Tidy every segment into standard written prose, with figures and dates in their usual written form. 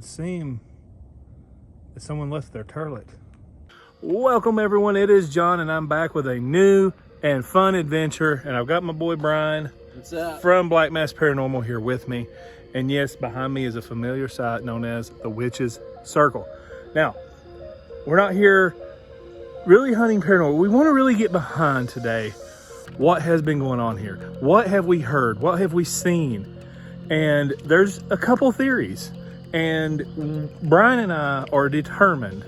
would seem that someone left their turlet. Welcome everyone, it is John and I'm back with a new and fun adventure, and I've got my boy Brian from Black Mass Paranormal here with me. And yes, behind me is a familiar site known as the Witch's Circle. Now, we're not here really hunting paranormal. We want to really get behind today what has been going on here. What have we heard? What have we seen? And there's a couple theories, and Brian and I are determined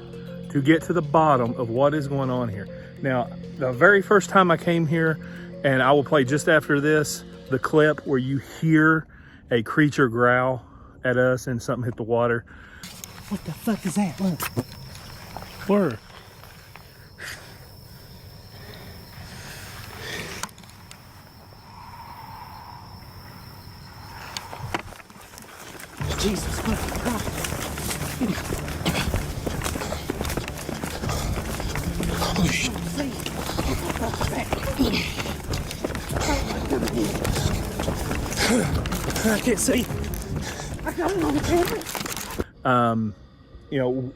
to get to the bottom of what is going on here. Now, the very first time I came here, and I will play just after this, the clip where you hear a creature growl at us and something hit the water. What the fuck is that? Look. Where? Jesus fucking Christ. Oh shit. I can't see. I got it on the camera. You know,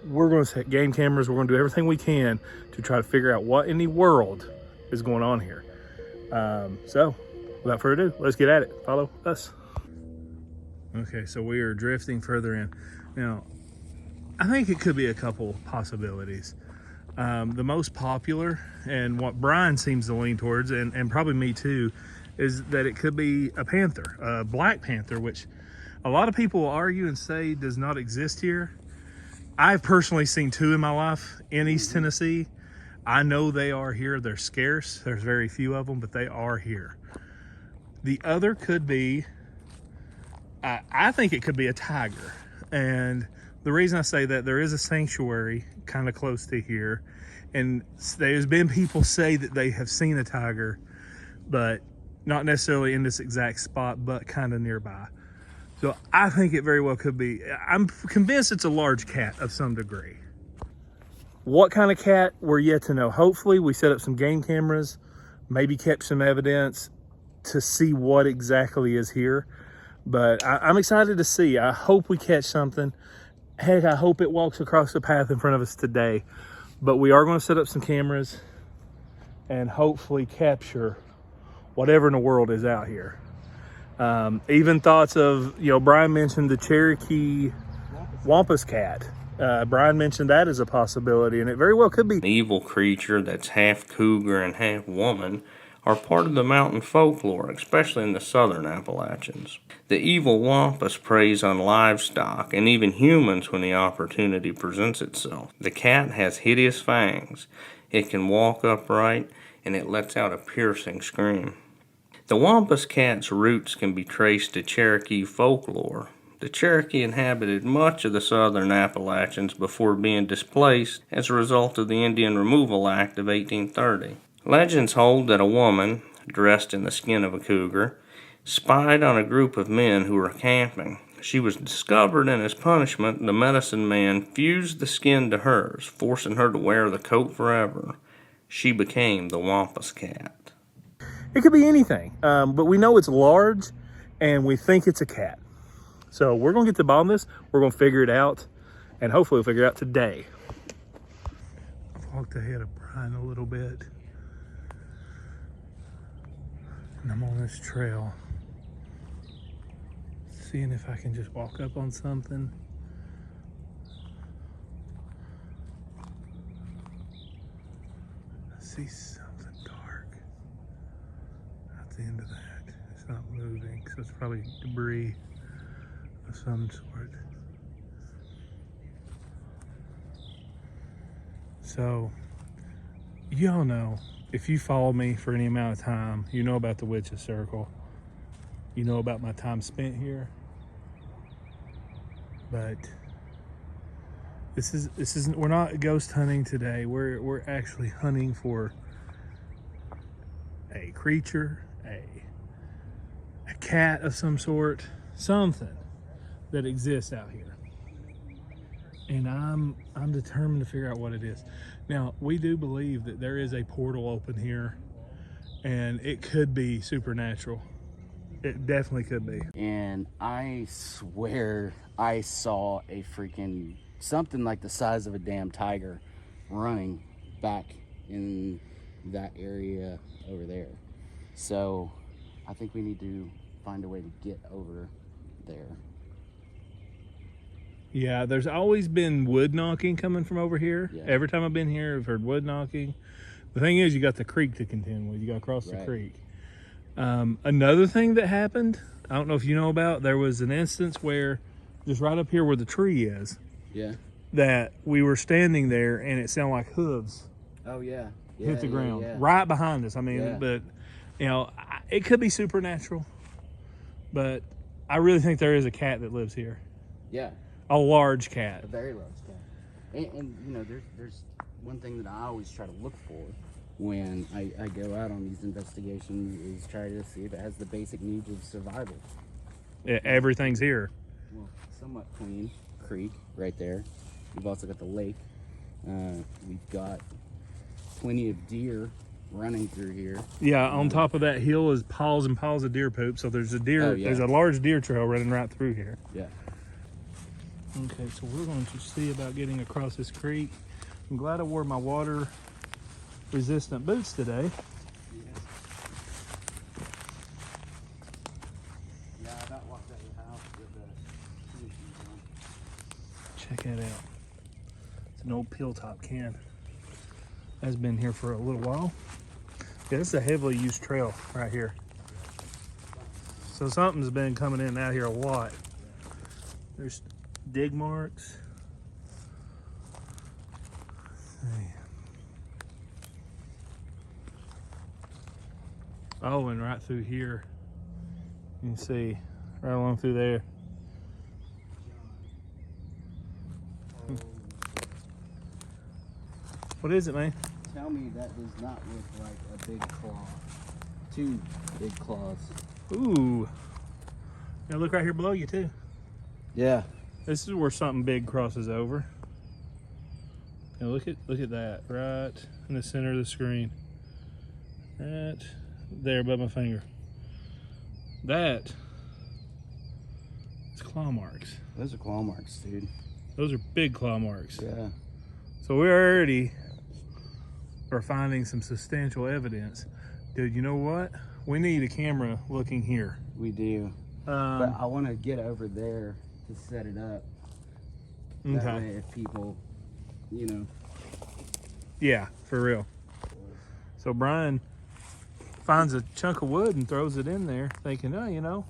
we're going to set game cameras. We're going to do everything we can to try to figure out what in the world is going on here. So, without further ado, let's get at it. Follow us. Okay, so we are drifting further in. Now, I think it could be a couple possibilities. The most popular, and what Brian seems to lean towards, and probably me too, is that it could be a panther, a black panther, which a lot of people will argue and say does not exist here. I've personally seen two in my life in East Tennessee. I know they are here. They're scarce. There's very few of them, but they are here. The other could be, I think it could be a tiger. And the reason I say that, there is a sanctuary kind of close to here. And there's been people say that they have seen a tiger, but not necessarily in this exact spot, but kind of nearby. So I think it very well could be. I'm convinced it's a large cat of some degree. What kind of cat, we're yet to know. Hopefully we set up some game cameras, maybe catch some evidence to see what exactly is here. But I'm excited to see. I hope we catch something. Heck, I hope it walks across the path in front of us today. But we are going to set up some cameras and hopefully capture whatever in the world is out here. Even thoughts of, you know, Brian mentioned the Cherokee Wampus cat. Brian mentioned that as a possibility, and it very well could be. An evil creature that's half cougar and half woman are part of the mountain folklore, especially in the southern Appalachians. The evil wampus preys on livestock and even humans when the opportunity presents itself. The cat has hideous fangs. It can walk upright, and it lets out a piercing scream. The wampus cat's roots can be traced to Cherokee folklore. The Cherokee inhabited much of the southern Appalachians before being displaced as a result of the Indian Removal Act of 1830. Legends hold that a woman, dressed in the skin of a cougar, spied on a group of men who were camping. She was discovered, and as punishment, the medicine man fused the skin to hers, forcing her to wear the coat forever. She became the Wampus cat. It could be anything, but we know it's large, and we think it's a cat. So we're going to get to the bottom of this. We're going to figure it out, and hopefully we'll figure it out today. I've walked ahead of Brian a little bit, and I'm on this trail, seeing if I can just walk up on something. I see something dark at the end of that. It's not moving, so it's probably debris of some sort. So, y'all know, if you follow me for any amount of time, you know about the Witch's Circle. You know about my time spent here. But this isn't, we're not ghost hunting today. We're actually hunting for a creature, a cat of some sort, something that exists out here. And I'm determined to figure out what it is. Now, we do believe that there is a portal open here, and it could be supernatural. It definitely could be. And I swear I saw a freaking something like the size of a damn tiger running back in that area over there. So I think we need to find a way to get over there. Yeah, there's always been wood knocking coming from over here. Yeah. Every time I've been here, I've heard wood knocking. The thing is, you got the creek to contend with. You got to cross the Right. creek. Another thing that happened, I don't know if you know about, there was an instance where, just right up here where the tree is, Yeah. that we were standing there and it sounded like hooves Oh yeah. hit the ground Yeah. right behind us. I mean, Yeah. but you know, it could be supernatural, but I really think there is a cat that lives here, Yeah. a large cat. A very large cat. And you know, there's one thing that I always try to look for when I go out on these investigations is try to see if it has the basic needs of survival. Everything's here. Well, somewhat clean creek right there. We've also got the lake. We've got plenty of deer running through here. Yeah, on top of that hill is piles and piles of deer poop. So there's a deer. Oh, yeah. There's a large deer trail running right through here. Yeah. Okay, so we're going to see about getting across this creek. I'm glad I wore my water resistant boots today. Yeah, I about walked out of the house with the tennis shoes on. Check that out. It's an old peel top can. Has been here for a little while. Yeah, this is a heavily used trail right here. So something's been coming in and out here a lot. There's dig marks. Oh, and right through here, you can see right along through there. What is it, man? Tell me that does not look like a big claw. Two big claws. Ooh. Now look right here below you too. Yeah. This is where something big crosses over. Now look at that right in the center of the screen. Right there above my finger. That is claw marks. Those are claw marks, dude. Those are big claw marks. Yeah. So we already are finding some substantial evidence. Dude, you know what? We need a camera looking here. We do. But I want to get over there to set it up. That Okay. way if people, you know. Yeah, for real. So Brian finds a chunk of wood and throws it in there, thinking, oh, you know,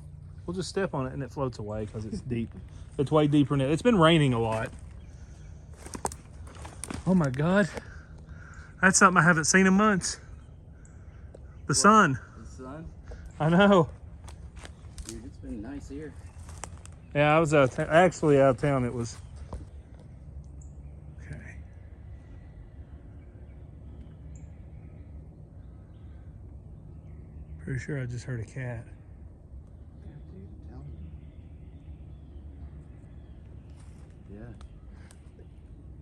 we'll just step on it, and it floats away because it's deep. It's way deeper than it. It's been raining a lot. Oh my God. That's something I haven't seen in months. The sun. The sun? I know. Dude, it's been nice here. Yeah, I was actually out of town. It was. Okay. Pretty sure I just heard a cat. Yeah, dude, I'm telling you. Yeah.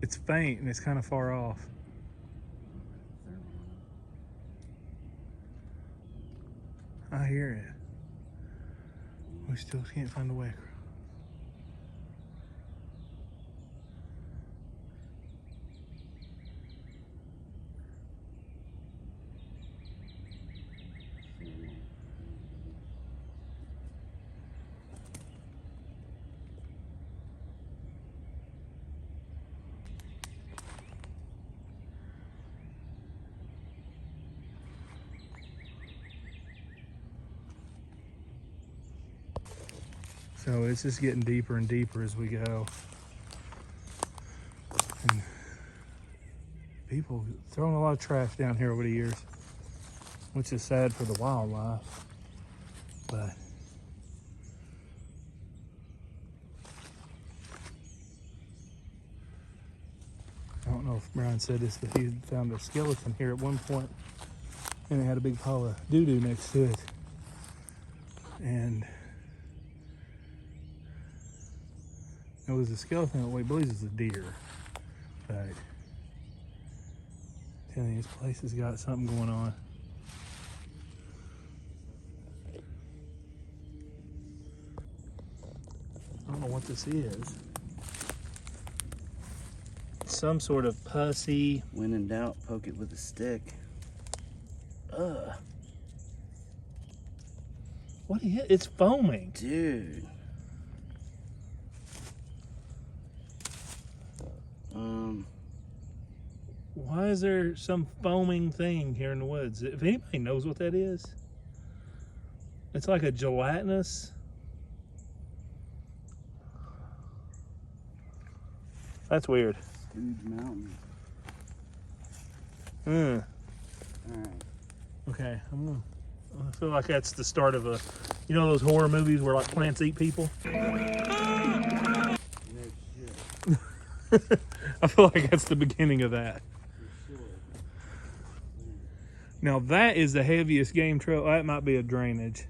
It's faint and it's kind of far off. I hear it. We still can't find a way across. So it's just getting deeper and deeper as we go. And people throwing a lot of trash down here over the years, which is sad for the wildlife. But I don't know if Brian said this, but he found a skeleton here at one point, and it had a big pile of doo-doo next to it. And it was a skeleton that we believe is a deer, but I'm telling you, this place has got something going on. what this is. Some sort of pussy. When in doubt, poke it with a stick. Ugh. What is it? It's foaming. Dude. Why is there some foaming thing here in the woods? If anybody knows what that is, it's like a gelatinous. That's weird. Stooge Mountain. Mm. Alright. Okay, I feel like that's the start of a, you know those horror movies where like plants eat people? No shit. I feel like that's the beginning of that. For sure. Now that is the heaviest game trail. That might be a drainage.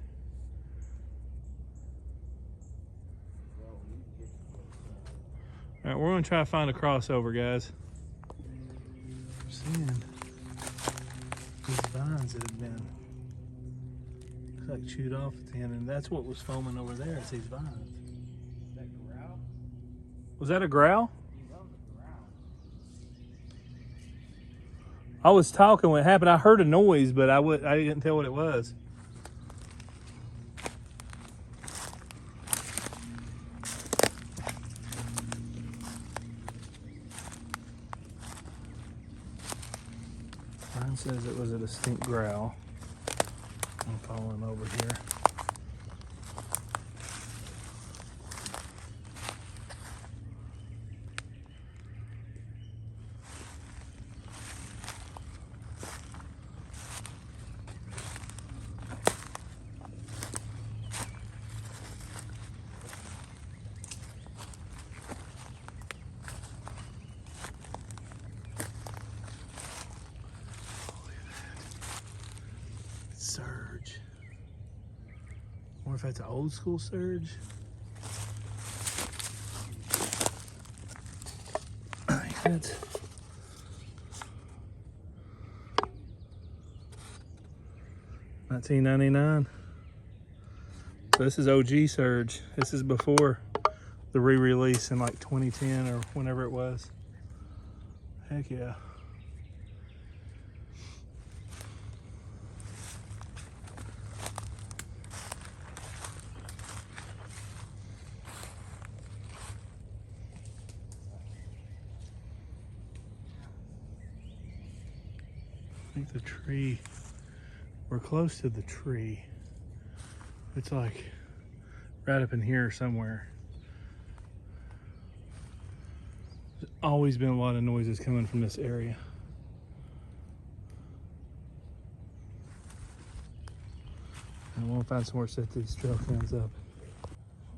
All right, we're gonna try to find a crossover, guys. I'm seeing these vines that have been like chewed off at the end, and that's what was foaming over there. It's these vines. That growl? Was that a growl? He's on the ground. I was talking when it happened. I heard a noise, but I didn't tell what it was. Mine says it was a distinct growl. I'm following over here. Surge. I wonder if that's an old school surge. I think that's $19.99. So this is OG surge. This is before the re-release in like 2010 or whenever it was. Heck yeah. I think the tree, we're close to the tree. It's like right up in here somewhere. There's always been a lot of noises coming from this area. I want to find somewhere to set these trail cams up.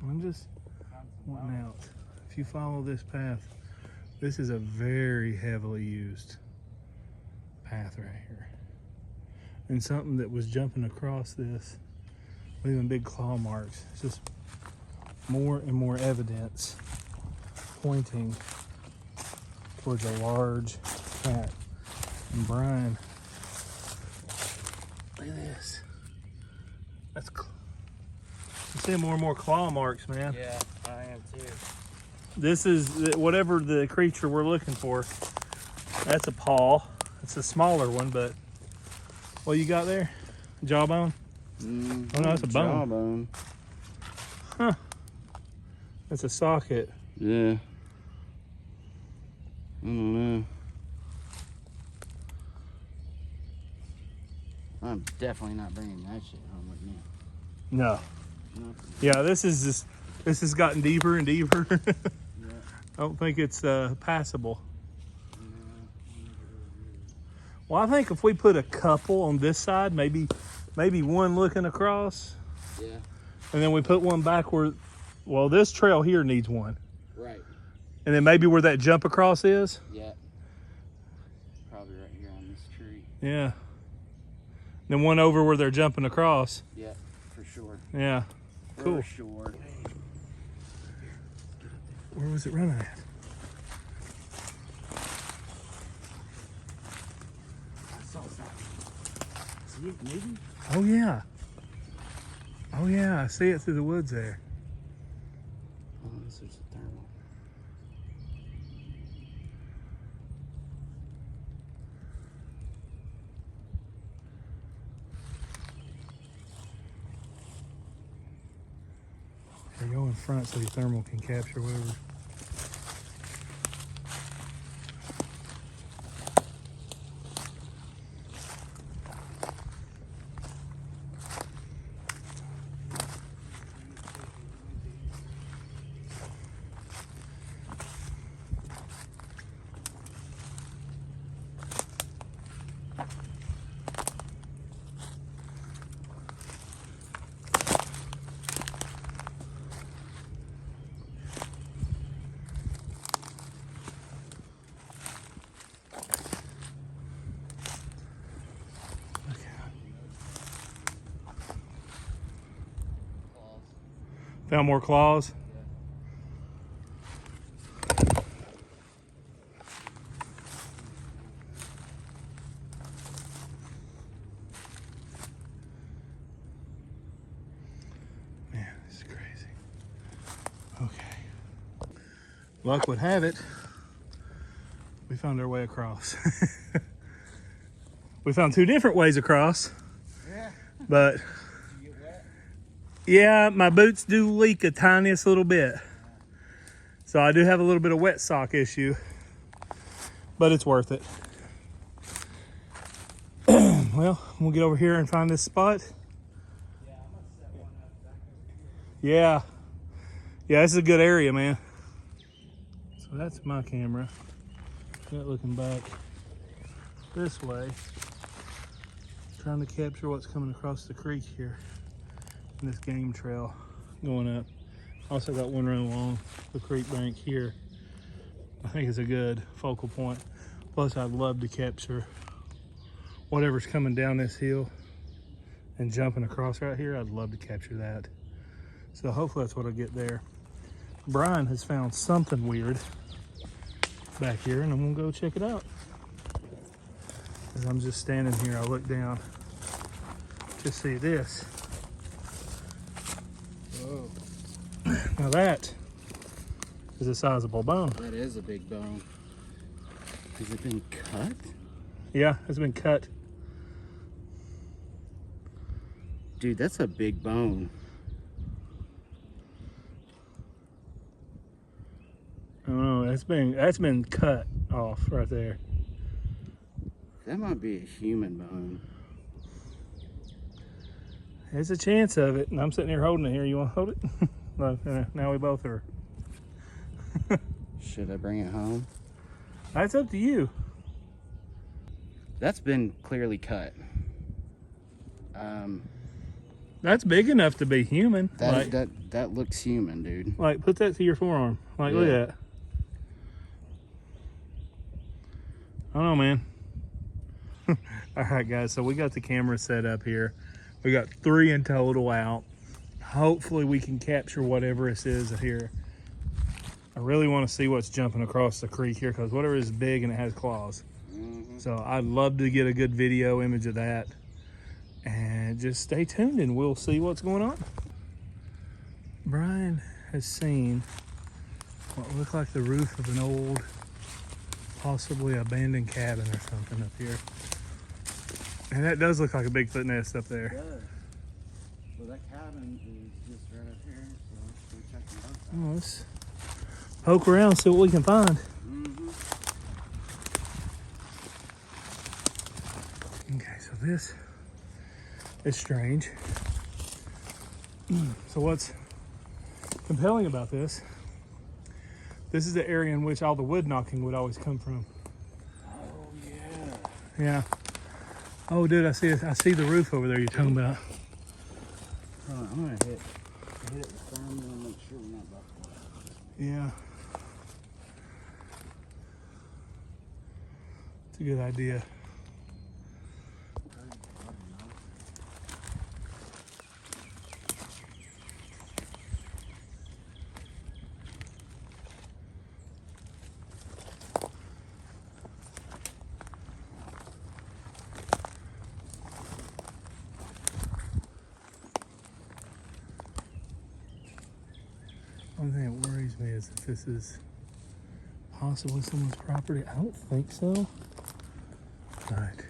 I'm just wanting out. If you follow this path, this is a very heavily used path right here, and something that was jumping across this, leaving big claw marks. It's just more and more evidence pointing towards a large cat. And Brian, look at this. I'm seeing more and more claw marks, man. Yeah, I am too. This is whatever the creature we're looking for. That's a paw. It's a smaller one, but what you got there? Jawbone? Oh no, that's a bone. Jawbone. Huh. That's a socket. Yeah. I don't know. I'm definitely not bringing that shit home with me. No. Nothing. Yeah, this has gotten deeper and deeper. Yeah. I don't think it's passable. No. Well, I think if we put a couple on this side, maybe one looking across, Yeah. and then we put one back where, well, this trail here needs one. Right. And then maybe where that jump across is. Yeah. Probably right here on this tree. Yeah. Then one over where they're jumping across. Yeah, for sure. Yeah. Cool. For sure. Where was it running at? I saw something. See it moving? Oh yeah. Oh yeah, I see it through the woods there. Oh, this is Go in front so your thermal can capture whatever. Found more claws. Man, this is crazy. Okay. Luck would have it, we found our way across. We found two different ways across. Yeah. But yeah, my boots do leak a tiniest little bit. So I do have a little bit of wet sock issue, but it's worth it. Well, we'll get over here and find this spot. Yeah. Yeah, this is a good area, man. So that's my camera. Got looking back this way. Trying to capture what's coming across the creek here. This game trail going up. Also got one run along the creek bank here. I think it's a good focal point. Plus I'd love to capture whatever's coming down this hill and jumping across right here. I'd love to capture that. So hopefully that's what I'll get there. Brian has found something weird back here and I'm gonna go check it out. As I'm just standing here, I look down to see this. Whoa. Now that is a sizable bone. That is a big bone. Has it been cut? Yeah, it's been cut. Dude, that's a big bone. I don't know, that's been cut off right there. That might be a human bone. There's a chance of it, and I'm sitting here holding it here. You want to hold it? Look, now we both are. Should I bring it home? That's up to you. That's been clearly cut. That's big enough to be human. That looks human, dude. Like, put that to your forearm. Like, look at that. I don't know, man. All right, guys, so we got the camera set up here. We got 3 in total out. Hopefully we can capture whatever this is here. I really want to see what's jumping across the creek here because whatever is big and it has claws. So I'd love to get a good video image of that. And just stay tuned and we'll see what's going on. Brian has seen what looked like the roof of an old, possibly abandoned cabin or something up here. And that does look like a Bigfoot nest up there. It does. So that cabin is just right up here. So let's go check it out. Oh, let's poke around, see what we can find. Okay, so this is strange. So what's compelling about this is the area in which all the wood knocking would always come from. Oh yeah. Yeah. Oh, dude, I see the roof over there you're talking about. Hold on, I'm gonna hit it firmly and make sure we're not buffalo. Yeah. It's a good idea. One thing that worries me is if this is possibly someone's property. I don't think so. But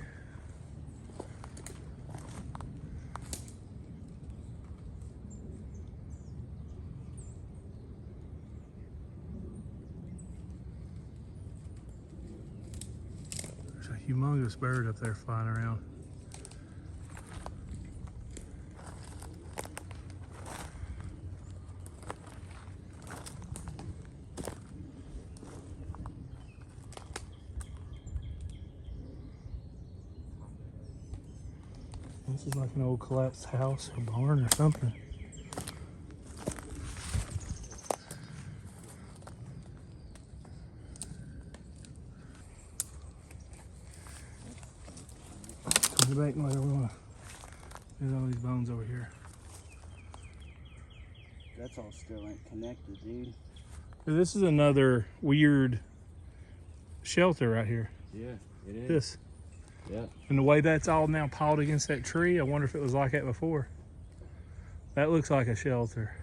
humongous bird up there flying around. This is like an old collapsed house or barn or something. Debating whether we want to. There's all these bones over here. That's all still ain't connected, dude. This is another weird shelter right here. Yeah, it is. This. Yeah. And the way that's all now piled against that tree, I wonder if it was like that before. That looks like a shelter.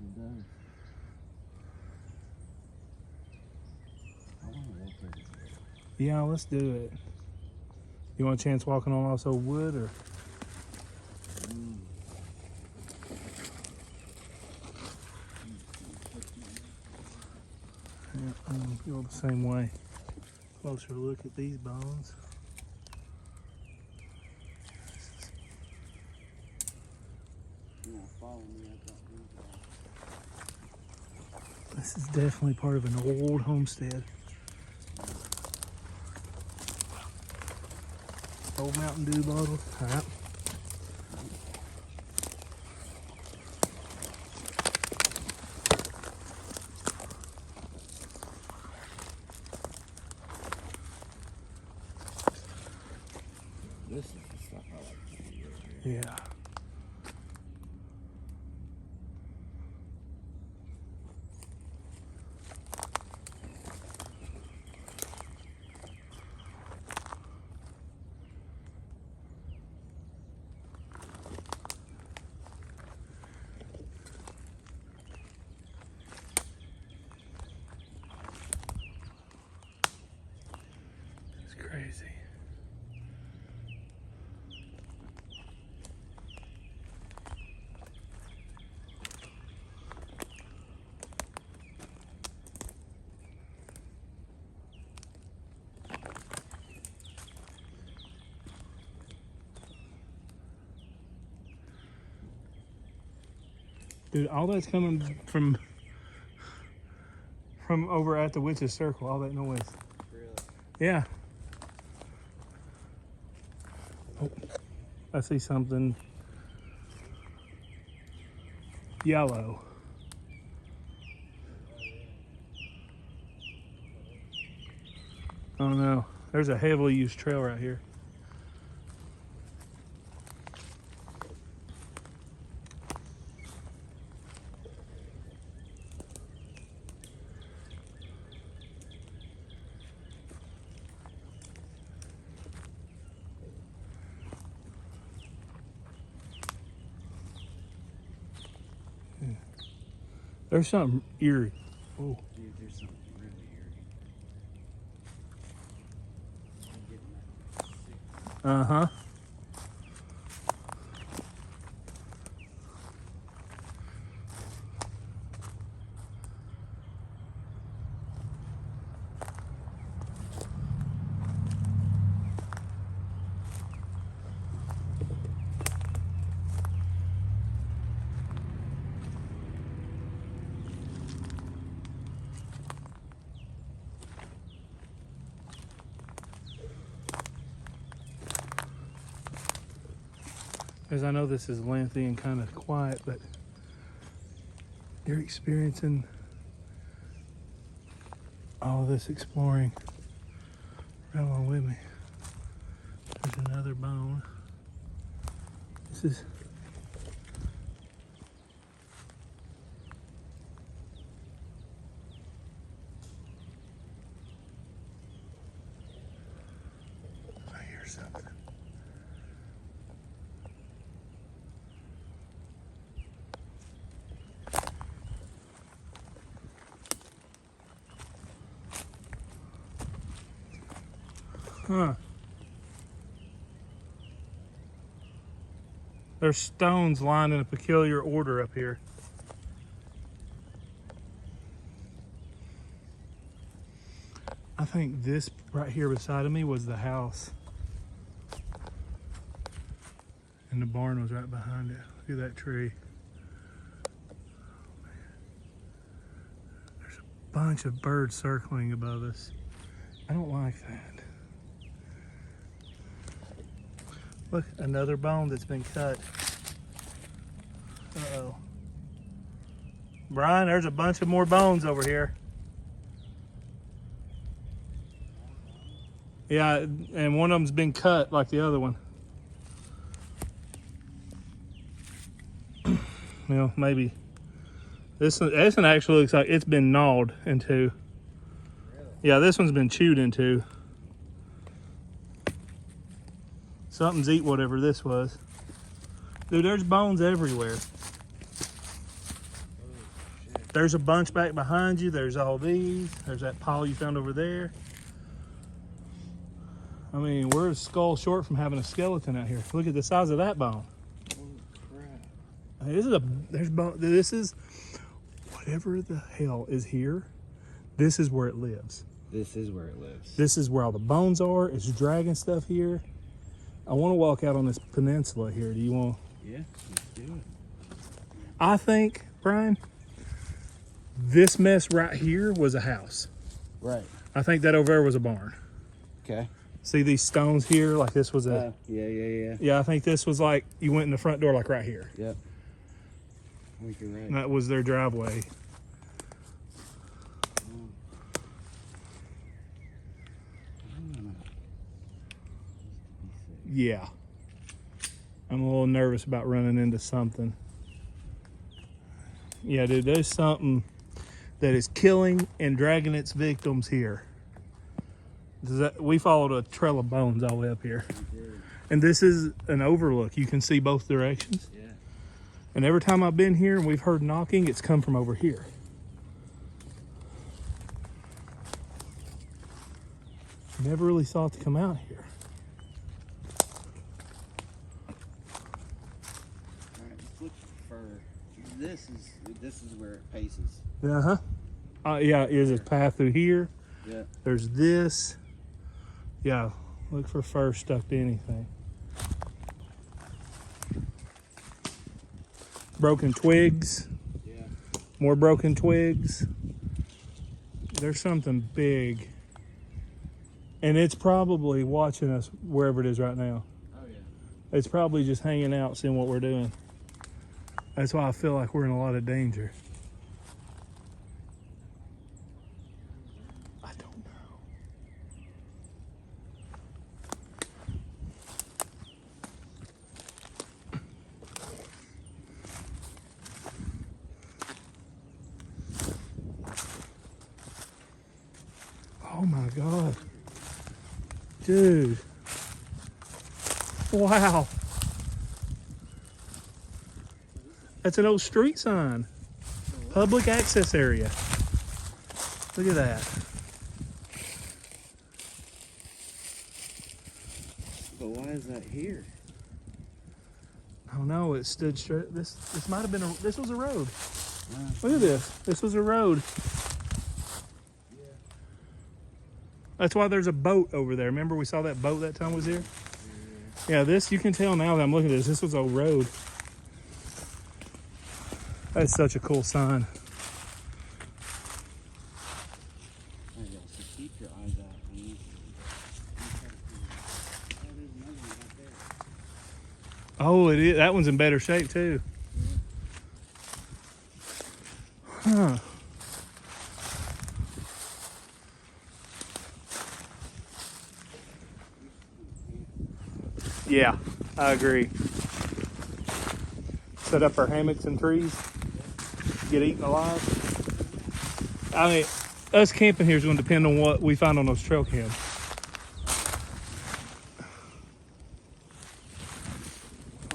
It does. I want to walk over there. Yeah, let's do it. You want a chance walking on also wood or? Yeah, I'm gonna go the same way. Closer look at these bones. You want to follow me? I got these. This is definitely part of an old homestead. Old Mountain Dew bottles. All right. This is the stuff I like to see right here. Yeah. It's crazy. Dude, all that's coming from over at the Witch's Circle, all that noise. Really? Yeah. Oh, I see something yellow. Oh no, there's a heavily used trail right here. There's something eerie. Oh, Dude, there's something really eerie. I'm getting that sick. uh-huh. As I know this is lengthy and kind of quiet, but you're experiencing all of this exploring right along with me. There's another bone. This is I hear something. Huh. There's stones lined in a peculiar order up here. I think this right here beside of me was the house. And the barn was right behind it. Look at that tree. There's a bunch of birds circling above us. I don't like that. Look, another bone that's been cut. Uh-oh. Brian, there's a bunch of more bones over here. Yeah, and one of them's been cut like the other one. Well, maybe. This one actually looks like it's been gnawed into. Really? Yeah, this one's been chewed into. Something's eat whatever this was. Dude, there's bones everywhere. There's a bunch back behind you. There's all these. There's that pile you found over there. I mean, we're a skull short from having a skeleton out here. Look at the size of that bone. Holy crap. This is whatever the hell is here. This is where it lives. This is where it lives. This is where all the bones are. It's dragging stuff here. I want to walk out on this peninsula here. Do you want? Yeah, let's do it. I think, Brian, this mess right here was a house. Right. I think that over there was a barn. Okay. See these stones here? Like this was a. Yeah. Yeah, I think this was like you went in the front door, like right here. Yep. I think you're right. And that was their driveway. Yeah. I'm a little nervous about running into something. Yeah, dude, there's something that is killing and dragging its victims here. We followed a trail of bones all the way up here. And this is an overlook. You can see both directions. Yeah. And every time I've been here and we've heard knocking, it's come from over here. Never really thought to come out here. All right, let's look for this is where it paces. Yeah, there's a path through here. Yeah. There's this. Yeah, look for fur stuck to anything. Broken twigs. Yeah. More broken twigs. There's something big. And it's probably watching us wherever it is right now. Oh yeah. It's probably just hanging out, seeing what we're doing. That's why I feel like we're in a lot of danger. I don't know. Oh my God. Dude. Wow. That's an old street sign. Public access area. Look at that. But why is that here? I don't know. It stood straight. This might have been this was a road. Look at this. This was a road. Yeah. That's why there's a boat over there. Remember we saw that boat that time was here? Yeah, this, you can tell now that I'm looking at this. This was a road. That's such a cool sign. Alright, guys, so keep your eyes out. Oh, there's another one right there. Oh, it is. That one's in better shape too. Huh. Yeah, I agree. Set up our hammocks and trees. Get eaten alive. I mean, us camping here is going to depend on what we find on those trail cams.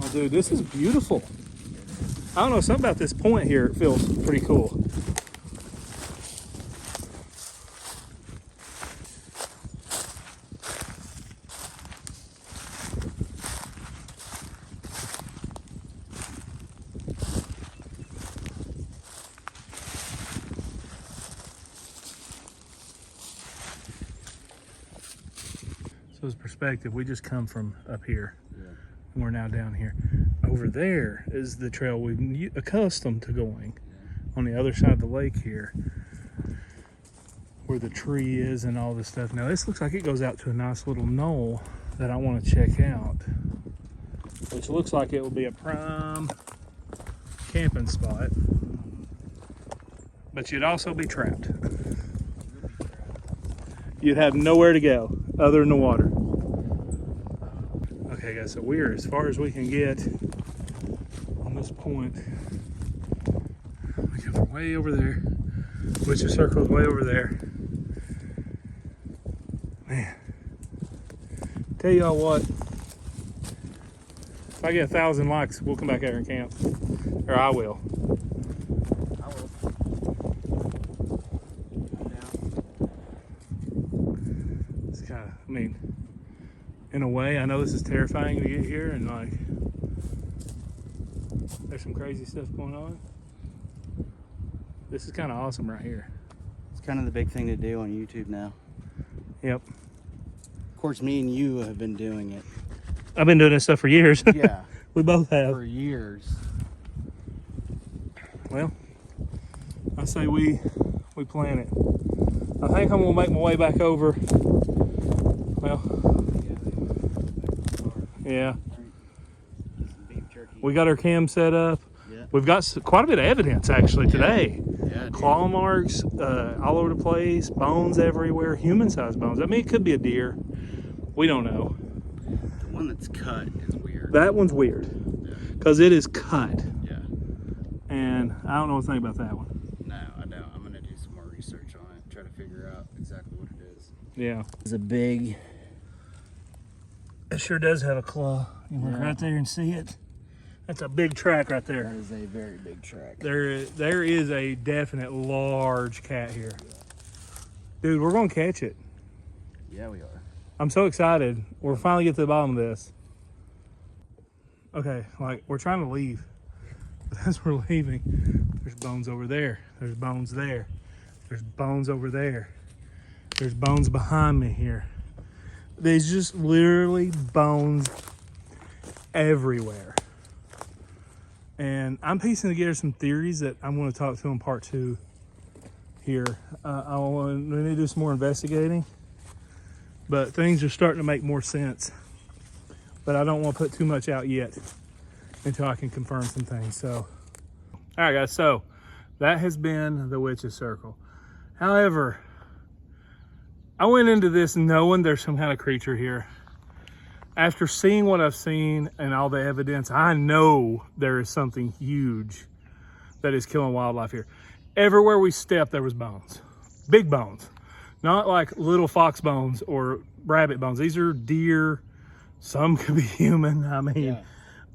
Oh, dude, this is beautiful. I don't know, something about this point here, it feels pretty cool. So as perspective, we just come from up here. Yeah. And we're now down here. Over there is the trail we've accustomed to going. On the other side of the lake here, where the tree is and all this stuff. Now this looks like it goes out to a nice little knoll that I want to check out, which looks like it will be a prime camping spot, but you'd also be trapped. You'd have nowhere to go other than the water. Okay guys, so we're as far as we can get on this point. We're way over there. Witch's Circle is way over there. Man, tell y'all what, if I get 1,000 likes, we'll come back out here and camp. Or I will. I will. I'm down. It's kind of, I mean, in a way, I know this is terrifying to get here, and like, there's some crazy stuff going on. This is kind of awesome right here. It's kind of the big thing to do on YouTube now. Yep. Of course, me and you have been doing it. I've been doing this stuff for years. Yeah. We both have. For years. Well, I say we plan it. I think I'm gonna make my way back over. Well, yeah. We got our cam set up. Yeah. We've got quite a bit of evidence actually today. Yeah, Claw marks all over the place, bones everywhere, human-sized bones. I mean, it could be a deer. We don't know. The one that's cut is weird. That one's weird because it is cut. Yeah. And I don't know what to think about that one. No, I don't. I'm going to do some more research on it, try to figure out exactly what it is. Yeah. It's a big... It sure does have a claw. You look right there and see it. That's a big track right there. That is a very big track. There is a definite large cat here. Dude, we're going to catch it. Yeah, we are. I'm so excited. We're finally get to the bottom of this. Okay, like, we're trying to leave. But as we're leaving, there's bones over there. There's bones there. There's bones over there. There's bones behind me here. There's just literally bones everywhere. And I'm piecing together some theories that I'm going to talk to in part 2 here. We need to do some more investigating, but things are starting to make more sense. But I don't want to put too much out yet until I can confirm some things. So, all right, guys. So that has been the Witch's Circle. However, I went into this knowing there's some kind of creature here. After seeing what I've seen and all the evidence, I know there is something huge that is killing wildlife here. Everywhere we stepped, there was bones. Big bones. Not like little fox bones or rabbit bones. These are deer. Some could be human. I mean,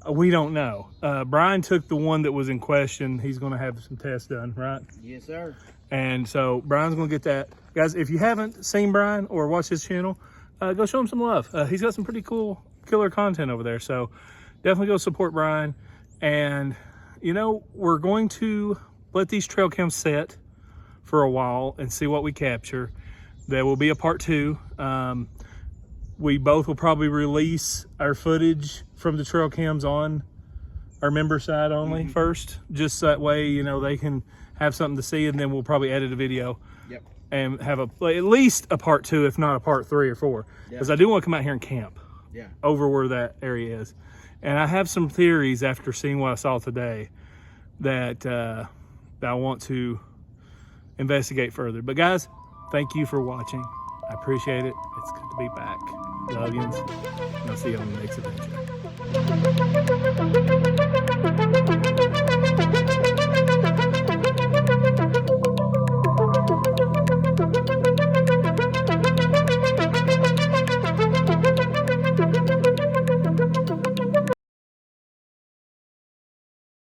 we don't know. Brian took the one that was in question. He's going to have some tests done, right? Yes, sir. And so Brian's going to get that. Guys, if you haven't seen Brian or watched his channel, go show him some love. He's got some pretty cool killer content over there. So definitely go support Brian. And, you know, we're going to let these trail cams set for a while and see what we capture. There will be a part 2. We both will probably release our footage from the trail cams on our member side only first. Just that way, you know, they can have something to see, and then we'll probably edit a video. Yep. And have at least a part 2, if not a part 3 or 4. Because I do want to come out here and camp over where that area is. And I have some theories after seeing what I saw today that, that I want to investigate further. But guys, thank you for watching. I appreciate it. It's good to be back. Love yous. And I'll see you on the next adventure.